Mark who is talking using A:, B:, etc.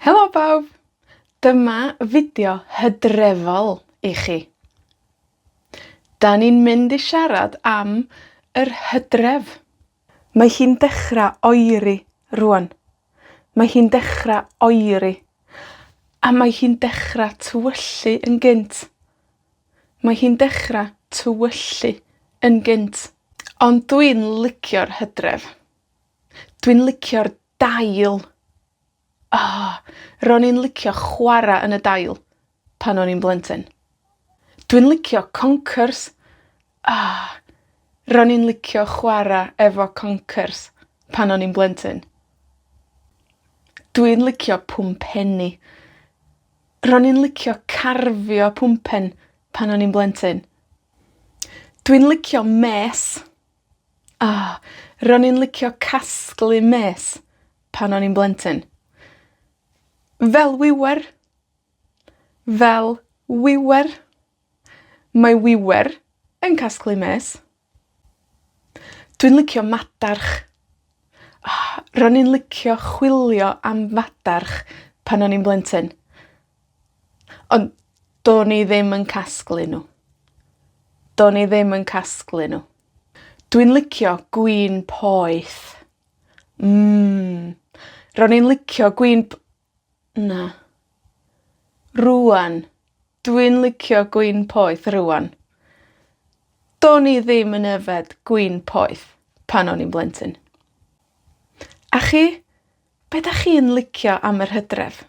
A: Helo bawb! Dyma fideo hydrefol i chi. Da ni'n mynd i siarad am yr Hydref. Mae hi'n dechra oeri rŵan. Mae hi'n dechra oeri. A mae hi'n dechra tywyllu yn gynt. Mae hi'n dechra tywyllu yn gynt. Ond dwi'n licio'r Hydref. Dwi'n licio'r dail. Ro'n i'n licio chwara yn y dail pan o'n i'n blentyn. Dwi'n licio conkers. Ro'n i'n licio chwara efo conkers pan o'n i'n blentyn. Dwi'n licio pwmpenni. Ro'n i'n licio carfio pwmpen pan o'n i'n blentyn. Dwi'n licio mes. Ro'n i'n licio casglu mes pan o'n i'n blentyn. Fel wiwer. Fel wiwer. Mae wiwer yn casglu mes. Dwi'n licio madarch. Ro'n i'n licio chwilio am madarch pan o'n i'n blentyn. Ond do'n i ddim yn casglu nhw. Do'n i ddim yn casglu nhw. Dwi'n licio gwin poeth. Ro'n i'n licio Na. Rŵan. Dwi'n licio gwin poeth rŵan. Do'n i ddim yn yfed gwin poeth pan o'n i'n blentyn. A chi? Be' 'dach chi'n licio am yr Hydref?